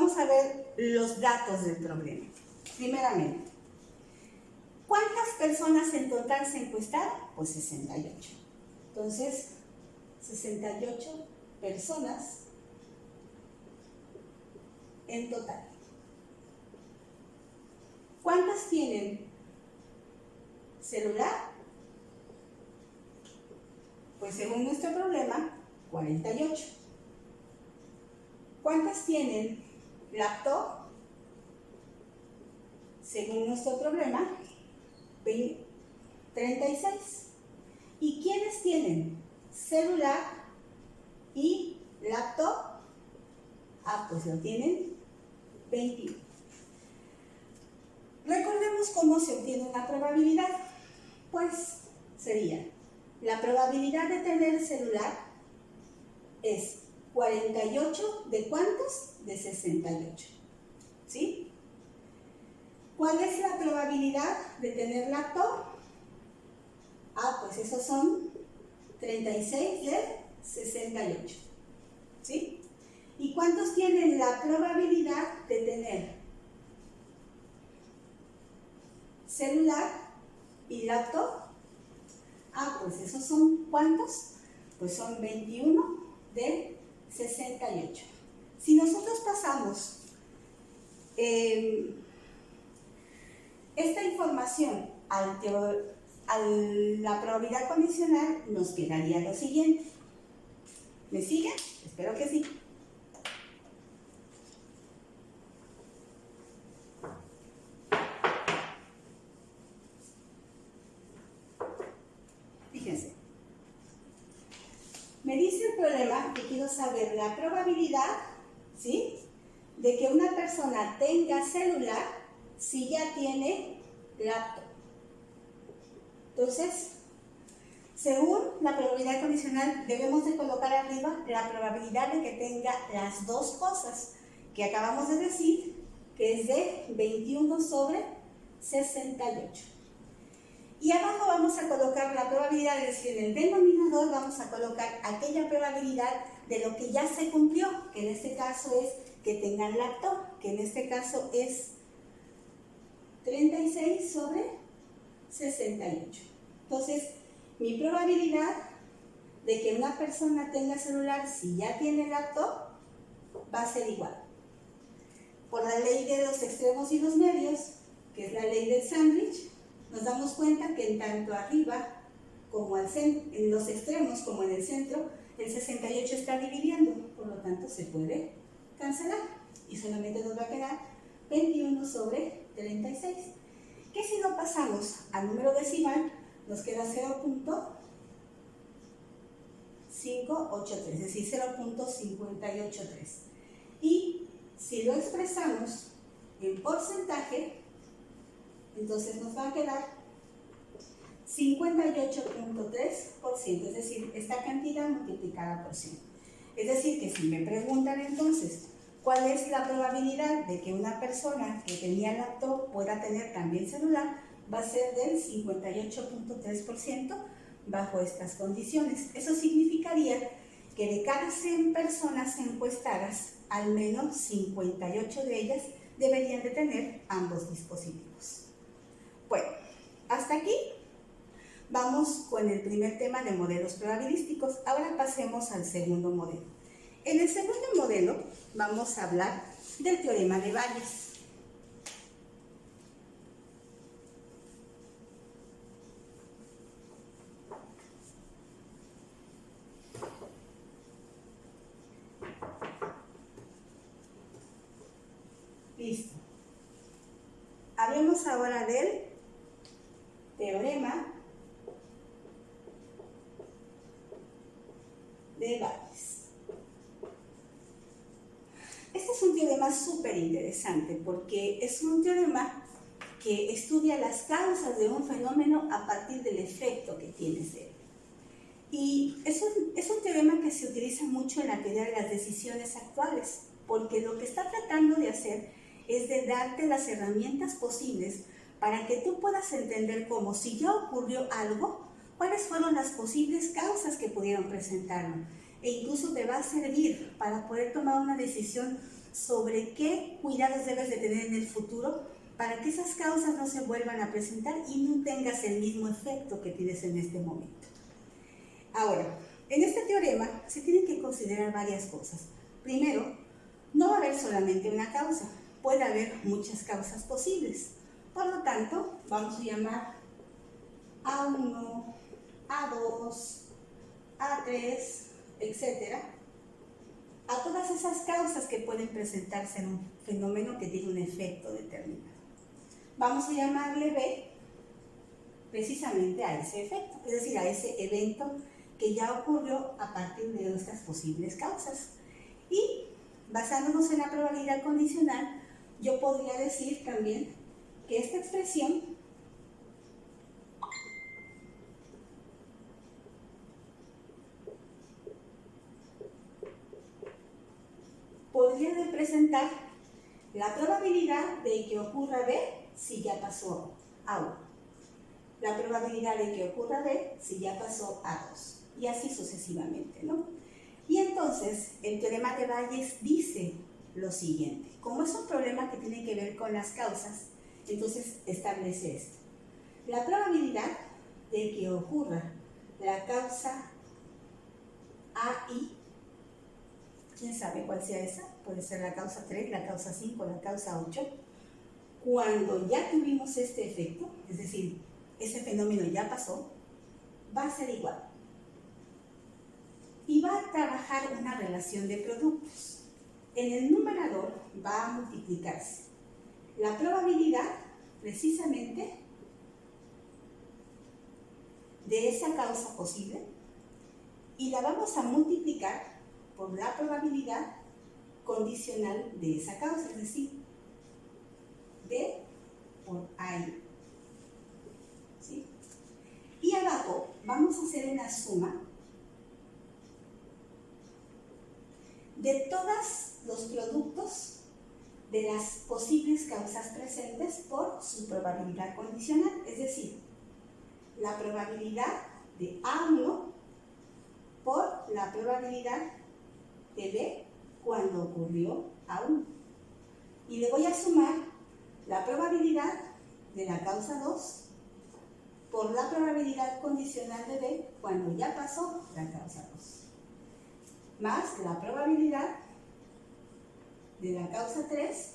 vamos a ver los datos del problema. Primeramente, ¿cuántas personas en total se encuestaron? Pues 68. Entonces, 68 personas en total. ¿Cuántas tienen celular? Pues según nuestro problema, 48. ¿Cuántas tienen laptop? Según nuestro problema, 36. ¿Y quiénes tienen celular y laptop? Pues lo tienen 21. Recordemos cómo se obtiene una probabilidad. Pues sería, la probabilidad de tener celular es 48 ¿de cuántos? De 68. ¿Sí? ¿Cuál es la probabilidad de tener laptop? Pues esos son 36 de 68. ¿Sí? ¿Y cuántos tienen la probabilidad de tener celular y laptop? Pues esos son ¿cuántos? Pues son 21 de 68. Si nosotros pasamos esta información a la probabilidad condicional, nos quedaría lo siguiente. ¿Me siguen? Espero que sí. Fíjense. Me dice el problema que quiero saber la probabilidad, ¿sí?, de que una persona tenga celular si ya tiene laptop. Entonces, según la probabilidad condicional, debemos de colocar arriba la probabilidad de que tenga las dos cosas que acabamos de decir, que es de 21 sobre 68. Y abajo vamos a colocar la probabilidad, es decir, en el denominador vamos a colocar aquella probabilidad de lo que ya se cumplió, que en este caso es que tengan laptop, que en este caso es 36 sobre 68. Entonces, mi probabilidad de que una persona tenga celular si ya tiene laptop va a ser igual. Por la ley de los extremos y los medios, que es la ley del sándwich, nos damos cuenta que en tanto arriba como en los extremos como en el centro, el 68 está dividiendo, por lo tanto se puede cancelar y solamente nos va a quedar 21 sobre 36. Que si no pasamos al número decimal, nos queda 0.583, es decir, 0.583. Y si lo expresamos en porcentaje, entonces nos va a quedar 58.3%, es decir, esta cantidad multiplicada por 100. Es decir, que si me preguntan entonces, ¿cuál es la probabilidad de que una persona que tenía laptop pueda tener también celular? Va a ser del 58.3% bajo estas condiciones. Eso significaría que de cada 100 personas encuestadas, al menos 58 de ellas deberían de tener ambos dispositivos. Bueno, hasta aquí vamos con el primer tema de modelos probabilísticos. Ahora pasemos al segundo modelo. En el segundo modelo vamos a hablar del teorema de Bayes. Listo. Hablemos ahora del teorema de Bayes. Este es un teorema súper interesante porque es un teorema que estudia las causas de un fenómeno a partir del efecto que tiene ese. Y es un teorema que se utiliza mucho en la teoría de las decisiones actuales, porque lo que está tratando de hacer es de darte las herramientas posibles para que tú puedas entender cómo, si ya ocurrió algo, cuáles fueron las posibles causas que pudieron presentarlo. E incluso te va a servir para poder tomar una decisión sobre qué cuidados debes de tener en el futuro para que esas causas no se vuelvan a presentar y no tengas el mismo efecto que tienes en este momento. Ahora, en este teorema se tienen que considerar varias cosas. Primero, no va a haber solamente una causa, puede haber muchas causas posibles. Por lo tanto, vamos a llamar A1, A2, A3, etc. a todas esas causas que pueden presentarse en un fenómeno que tiene un efecto determinado. Vamos a llamarle B precisamente a ese efecto, es decir, a ese evento que ya ocurrió a partir de nuestras posibles causas. Y basándonos en la probabilidad condicional, yo podría decir también que esta expresión podría representar la probabilidad de que ocurra B si ya pasó A1, la probabilidad de que ocurra B si ya pasó A2, y así sucesivamente, ¿no? Y entonces, el teorema de Bayes dice lo siguiente. Como es un problema que tiene que ver con las causas, entonces establece esto. La probabilidad de que ocurra la causa AI, ¿quién sabe cuál sea esa? Puede ser la causa 3, la causa 5, la causa 8. Cuando ya tuvimos este efecto, es decir, ese fenómeno ya pasó, va a ser igual. Y va a trabajar una relación de productos. En el numerador va a multiplicarse la probabilidad, precisamente, de esa causa posible, y la vamos a multiplicar por la probabilidad condicional de esa causa, es decir, B por AI. ¿Sí? Y abajo vamos a hacer una suma de todos los productos de las posibles causas presentes por su probabilidad condicional, es decir, la probabilidad de A1 por la probabilidad de B cuando ocurrió A1. Y le voy a sumar la probabilidad de la causa 2 por la probabilidad condicional de B cuando ya pasó la causa 2, más la probabilidad de la causa 3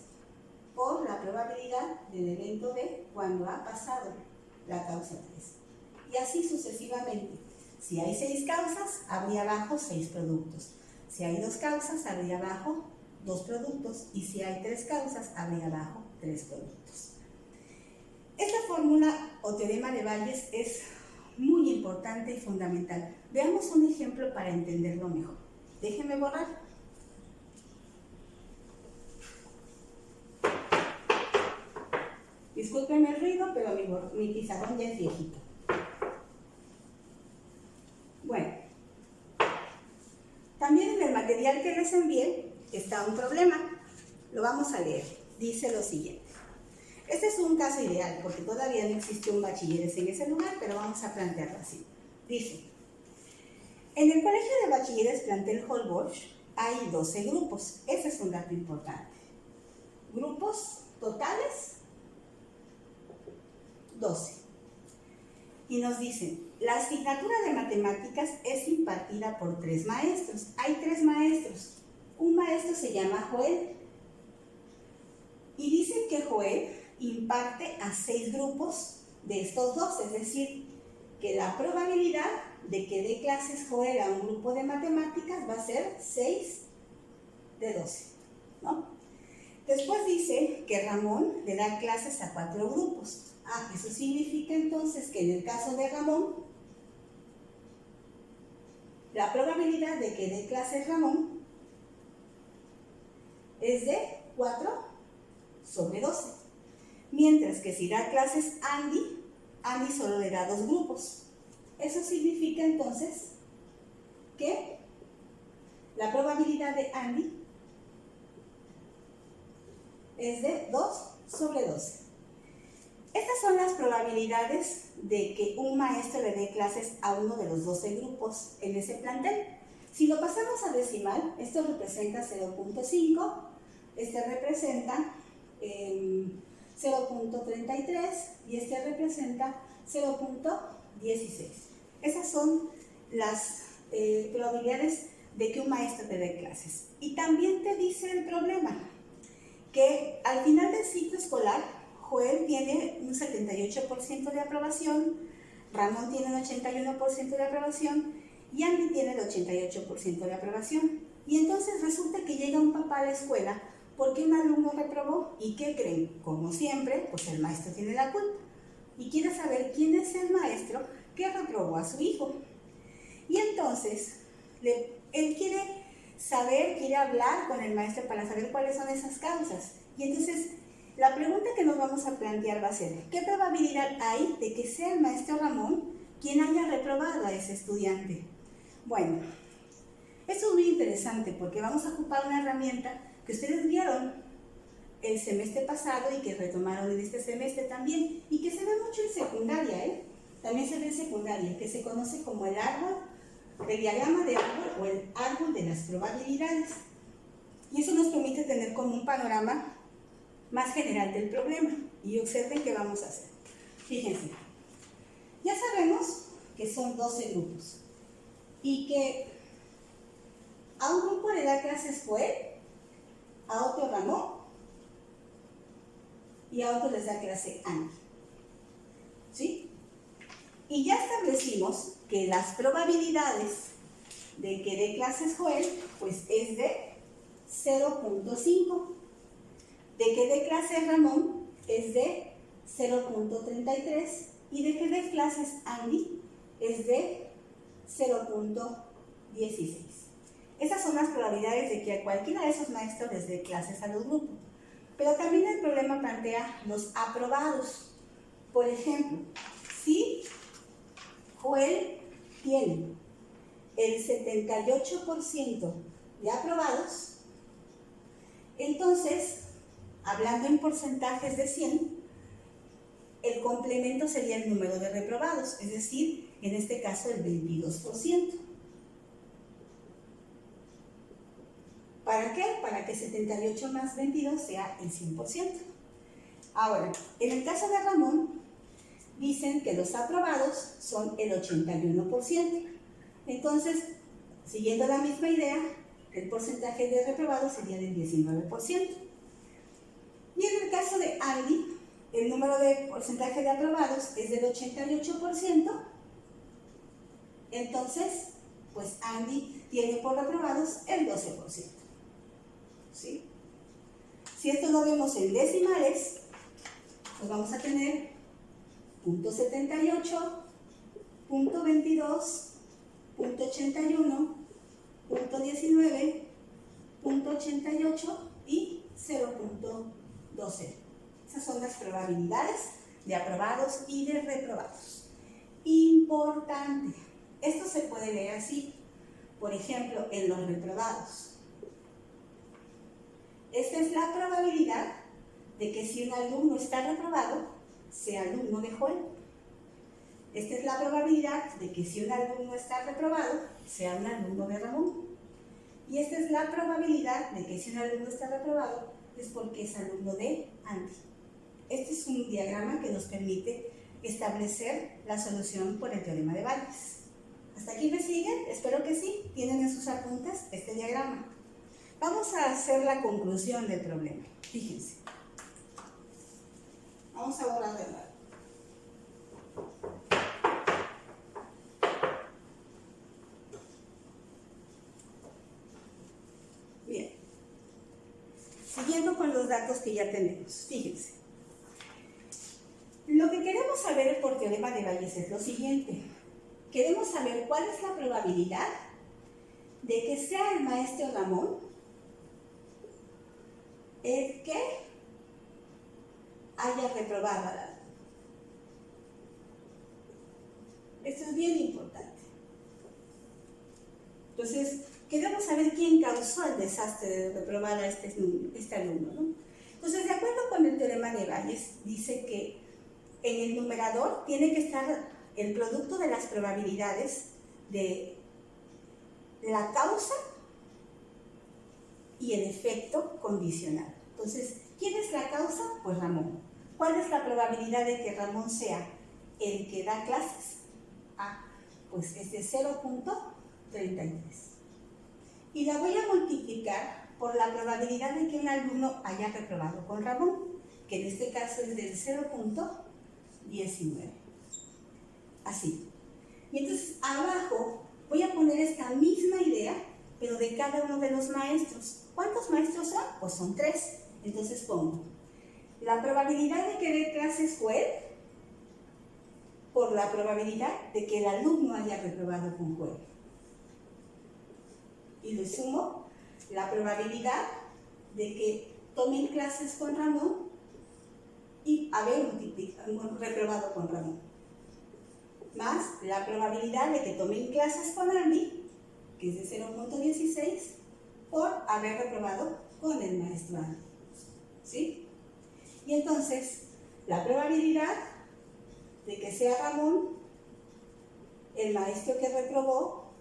por la probabilidad del evento B cuando ha pasado la causa 3. Y así sucesivamente. Si hay 6 causas, habría abajo 6 productos. Si hay 2 causas, habría abajo 2 productos. Y si hay 3 causas, habría abajo 3 productos. Esta fórmula o teorema de Bayes es muy importante y fundamental. Veamos un ejemplo para entenderlo mejor. Déjenme borrar. Discúlpenme el ruido, pero mi pizarrón ya es viejito. Bueno, también en el material que les envié está un problema. Lo vamos a leer. Dice lo siguiente. Este es un caso ideal porque todavía no existe un bachilleres en ese lugar, pero vamos a plantearlo así. Dice, en el colegio de bachilleres plantel Holbox hay 12 grupos. Ese es un dato importante. Grupos totales, 12. Y nos dicen, la asignatura de matemáticas es impartida por 3 maestros. Hay 3 maestros. Un maestro se llama Joel. Y dicen que Joel imparte a 6 grupos de estos 12, es decir, que la probabilidad de que dé clases Joel a un grupo de matemáticas va a ser 6 de 12, ¿no? Después dice que Ramón le da clases a 4 grupos. Eso significa entonces que en el caso de Ramón, la probabilidad de que dé clases Ramón es de 4 sobre 12. Mientras que si da clases Andy, Andy solo le da 2 grupos. Eso significa entonces que la probabilidad de Andy es de 2 sobre 12. Estas son las probabilidades de que un maestro le dé clases a uno de los 12 grupos en ese plantel. Si lo pasamos a decimal, esto representa 0.5, este representa 0.33 y este representa 0.16. Esas son las probabilidades de que un maestro te dé clases. Y también te dice el problema, que al final del ciclo escolar, Joel tiene un 78% de aprobación, Ramón tiene un 81% de aprobación y Andy tiene el 88% de aprobación. Y entonces resulta que llega un papá a la escuela porque un alumno reprobó. ¿Y qué creen? Como siempre, pues el maestro tiene la culpa. Y quiere saber quién es el maestro que reprobó a su hijo. Y entonces, él quiere saber, quiere hablar con el maestro para saber cuáles son esas causas. Y entonces, la pregunta que nos vamos a plantear va a ser, ¿qué probabilidad hay de que sea el maestro Ramón quien haya reprobado a ese estudiante? Bueno, esto es muy interesante porque vamos a ocupar una herramienta que ustedes vieron el semestre pasado y que retomaron en este semestre también, y que se ve mucho en secundaria, también se ve en secundaria, que se conoce como el árbol, el diagrama de árbol o el árbol de las probabilidades. Y eso nos permite tener como un panorama más general del problema. Y observen qué vamos a hacer. Fíjense, ya sabemos que son 12 grupos y que a un grupo le da clases Joel, a otro Ramón y a otro les da clase Andy. ¿Sí? Y ya establecimos que las probabilidades de que dé clases Joel, pues es de 0.5. De que dé clases Ramón es de 0.33. Y de que dé clases Andy es de 0.16. Esas son las probabilidades de que a cualquiera de esos maestros les dé clases a los grupos. Pero también el problema plantea los aprobados. Por ejemplo, si Joel tiene el 78% de aprobados, entonces, hablando en porcentajes de 100, el complemento sería el número de reprobados, es decir, en este caso el 22%. ¿Para qué? Para que 78 más 22 sea el 100%. Ahora, en el caso de Ramón, dicen que los aprobados son el 81%. Entonces, siguiendo la misma idea, el porcentaje de reprobados sería del 19%. Y en el caso de Andy, el número de porcentaje de aprobados es del 88%. Entonces, pues Andy tiene por aprobados el 12%. ¿Sí? Si esto lo vemos en decimales, pues vamos a tener .78, .22, .81, .19, .88 y 0.12. Esas son las probabilidades de aprobados y de reprobados. Importante, esto se puede leer así. Por ejemplo, en los reprobados. Esta es la probabilidad de que si un alumno está reprobado, sea alumno de Joel. Esta es la probabilidad de que si un alumno está reprobado, sea un alumno de Ramón. Y esta es la probabilidad de que si un alumno está reprobado, es porque es alumno de Andy. Este es un diagrama que nos permite establecer la solución por el teorema de Bayes. ¿Hasta aquí me siguen? Espero que sí. Tienen en sus apuntes este diagrama. Vamos a hacer la conclusión del problema. Fíjense. Vamos a borrar de nuevo. Bien. Siguiendo con los datos que ya tenemos. Fíjense. Lo que queremos saber por teorema de Bayes es lo siguiente. Queremos saber cuál es la probabilidad de que sea el maestro Ramón el que haya reprobado al alumno. Esto es bien importante. Entonces, queremos saber quién causó el desastre de reprobar a este alumno, ¿no? Entonces, de acuerdo con el teorema de Bayes, dice que en el numerador tiene que estar el producto de las probabilidades de la causa y el efecto condicional. Entonces, ¿quién es la causa? Pues Ramón. ¿Cuál es la probabilidad de que Ramón sea el que da clases? Pues es de 0.33. Y la voy a multiplicar por la probabilidad de que un alumno haya reprobado con Ramón, que en este caso es del 0.19. Así. Y entonces abajo voy a poner esta misma idea, pero de cada uno de los maestros. ¿Cuántos maestros son? Pues son 3. Entonces pongo la probabilidad de que dé clases Joel por la probabilidad de que el alumno haya reprobado con Joel. Y le sumo la probabilidad de que tomen clases con Ramón y haber reprobado con Ramón. Más la probabilidad de que tomen clases con Andy, que es de 0.16, por haber reprobado con el maestro Andy. ¿Sí? Y entonces, la probabilidad de que sea Ramón el maestro que reprobó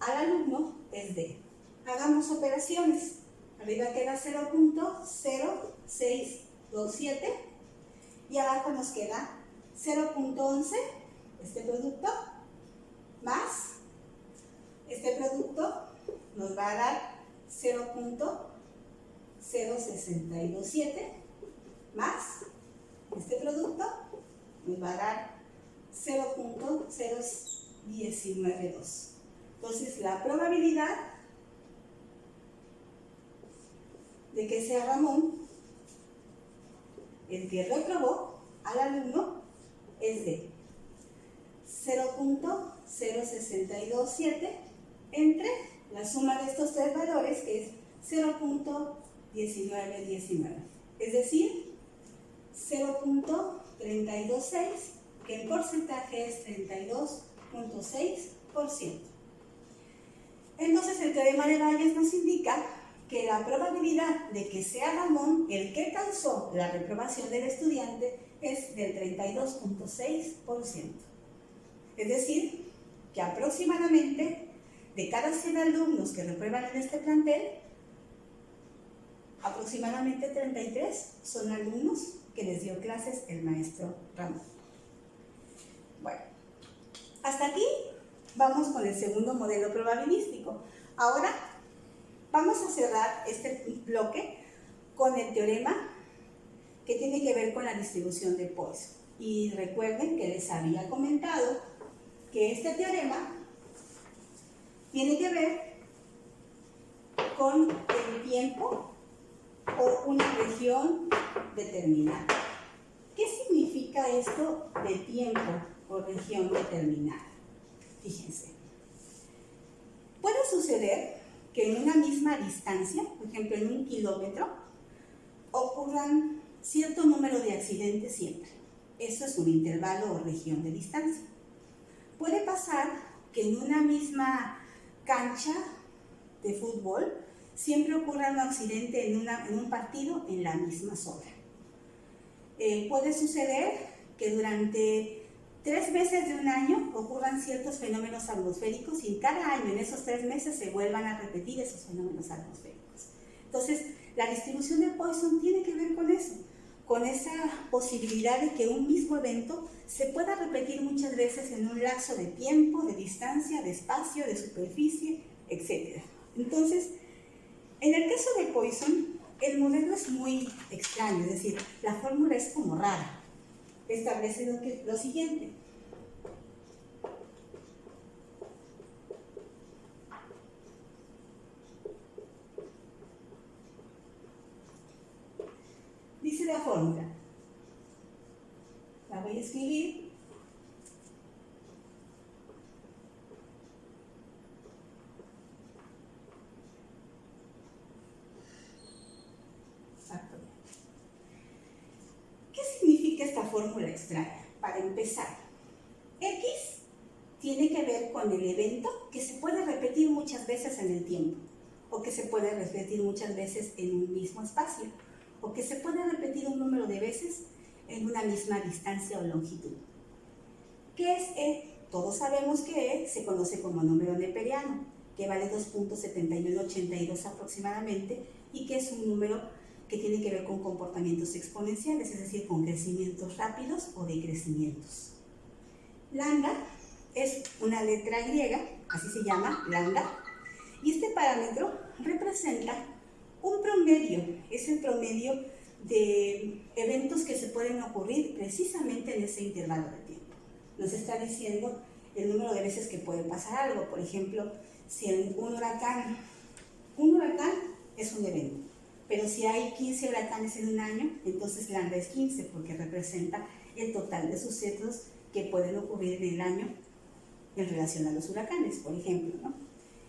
al alumno es de, hagamos operaciones, arriba queda 0.0627 y abajo nos queda 0.11, este producto, más este producto nos va a dar 0.0627 más este producto nos va a dar 0.0192. Entonces, la probabilidad de que sea Ramón el que reprobó al alumno es de 0.0627 entre la suma de estos tres valores, que es 0.1919. Es decir, 0.326, que el porcentaje es 32.6%. Entonces, el teorema de Bayes nos indica que la probabilidad de que sea Ramón el que causó la reprobación del estudiante es del 32.6%. Es decir, que aproximadamente de cada 100 alumnos que reprueban en este plantel, aproximadamente 33 son alumnos que les dio clases el maestro Ramón. Bueno, hasta aquí vamos con el segundo modelo probabilístico. Ahora vamos a cerrar este bloque con el teorema que tiene que ver con la distribución de Poisson. Y recuerden que les había comentado que este teorema tiene que ver con el tiempo o una región determinada. ¿Qué significa esto de tiempo o región determinada? Fíjense. Puede suceder que en una misma distancia, por ejemplo en 1 kilómetro, ocurran cierto número de accidentes siempre. Eso es un intervalo o región de distancia. Puede pasar que en una misma cancha de fútbol siempre ocurra un accidente en un partido en la misma zona. Puede suceder que durante 3 meses de un año ocurran ciertos fenómenos atmosféricos y cada año en esos 3 meses se vuelvan a repetir esos fenómenos atmosféricos. Entonces, la distribución de Poisson tiene que ver con eso, con esa posibilidad de que un mismo evento se pueda repetir muchas veces en un lapso de tiempo, de distancia, de espacio, de superficie, etc. Entonces, en el caso de Poisson, el modelo es muy extraño, es decir, la fórmula es como rara. Establece lo siguiente. Dice la fórmula. La voy a escribir. ¿Qué significa esta fórmula extraña? Para empezar, X tiene que ver con el evento que se puede repetir muchas veces en el tiempo, o que se puede repetir muchas veces en un mismo espacio, o que se puede repetir un número de veces en una misma distancia o longitud. ¿Qué es E? Todos sabemos que E se conoce como número neperiano. que vale 2.7182 aproximadamente y que es un número que tiene que ver con comportamientos exponenciales, es decir, con crecimientos rápidos o decrecimientos. Lambda es una letra griega, así se llama, lambda, y este parámetro representa un promedio, es el promedio de eventos que se pueden ocurrir precisamente en ese intervalo de tiempo. Nos está diciendo el número de veces que puede pasar algo. Por ejemplo, si en un huracán es un evento, pero si hay 15 huracanes en un año, entonces lambda es 15 porque representa el total de sucesos que pueden ocurrir en el año en relación a los huracanes, por ejemplo, ¿no?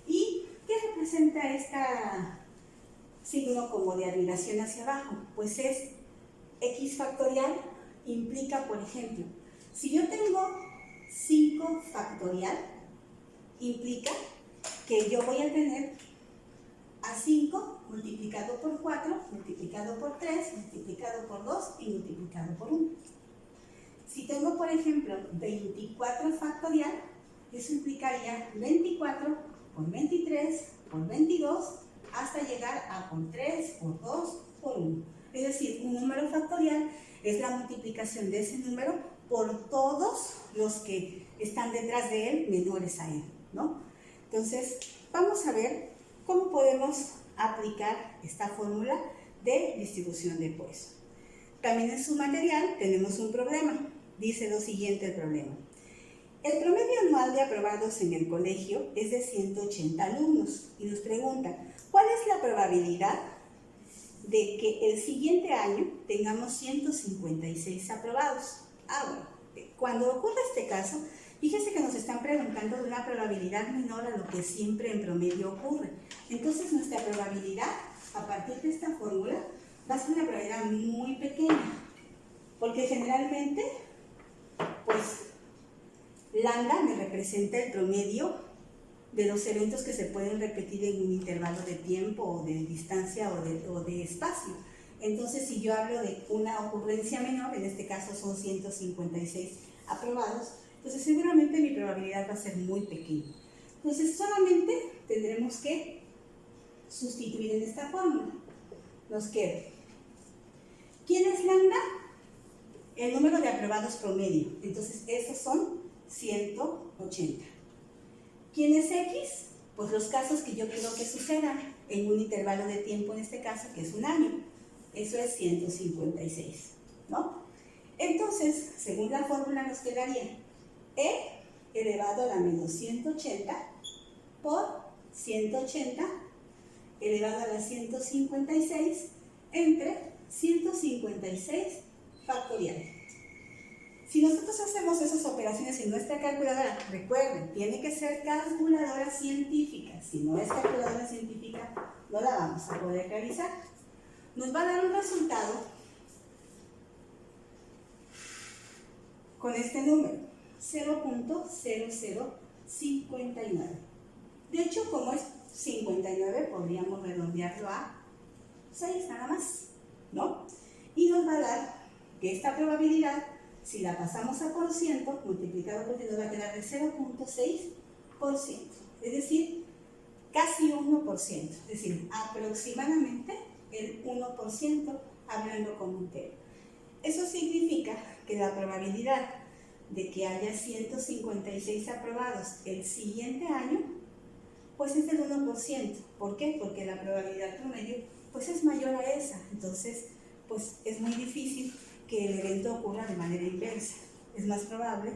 ¿Y qué representa este signo como de admiración hacia abajo? Pues es x factorial, implica, por ejemplo, si yo tengo 5 factorial, implica que yo voy a tener a 5 multiplicado por 4, multiplicado por 3, multiplicado por 2 y multiplicado por 1. Si tengo, por ejemplo, 24 factorial, eso implicaría 24 por 23 por 22 hasta llegar a por 3, por 2, por 1. Es decir, un número factorial es la multiplicación de ese número por todos los que están detrás de él menores a él, ¿no? Entonces, vamos a ver cómo podemos aplicar esta fórmula de distribución de Poisson. También en su material tenemos un problema. Dice lo siguiente el problema. El promedio anual de aprobados en el colegio es de 180 alumnos y nos pregunta, ¿cuál es la probabilidad de que el siguiente año tengamos 156 aprobados? Bueno, cuando ocurre este caso, fíjense que nos están preguntando de una probabilidad menor a lo que siempre en promedio ocurre. Entonces nuestra probabilidad, a partir de esta fórmula, va a ser una probabilidad muy pequeña, porque generalmente, pues, lambda me representa el promedio de los eventos que se pueden repetir en un intervalo de tiempo o de distancia o de espacio. Entonces, si yo hablo de una ocurrencia menor, en este caso son 156 aprobados, entonces seguramente mi probabilidad va a ser muy pequeña. Entonces, solamente tendremos que sustituir en esta fórmula. Nos queda, ¿quién es lambda? El número de aprobados promedio. Entonces, esos son 180. ¿Quién es X? Pues los casos que yo quiero que sucedan en un intervalo de tiempo, en este caso, que es un año. Eso es 156, ¿no? Entonces, según la fórmula nos quedaría E elevado a la menos 180 por 180 elevado a la 156 entre 156 factorial. Si nosotros hacemos esas operaciones en nuestra calculadora, recuerden, tiene que ser calculadora científica. Si no es calculadora científica, no la vamos a poder realizar. Nos va a dar un resultado con este número, 0.0059. De hecho, como es 59, podríamos redondearlo a 6 nada más, ¿no? Y nos va a dar que esta probabilidad, si la pasamos a por ciento, multiplicado por 10, nos va a quedar de 0.6%, es decir, casi 1%, es decir, aproximadamente el 1%, hablando como entero. Eso significa que la probabilidad de que haya 156 aprobados el siguiente año, pues es del 1%. ¿Por qué? Porque la probabilidad promedio pues es mayor a esa. Entonces, pues es muy difícil que el evento ocurra de manera inversa. Es más probable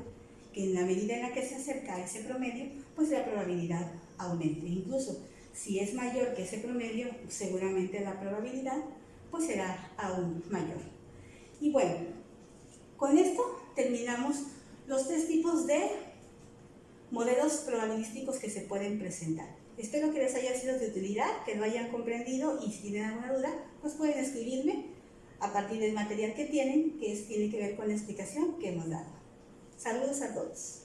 que en la medida en la que se acerca a ese promedio, pues la probabilidad aumente. Incluso si es mayor que ese promedio, seguramente la probabilidad pues será aún mayor. Y bueno, con esto terminamos los 3 tipos de modelos probabilísticos que se pueden presentar. Espero que les haya sido de utilidad, que lo hayan comprendido, y si tienen alguna duda, pues pueden escribirme a partir del material que tienen, que tiene que ver con la explicación que hemos dado. Saludos a todos.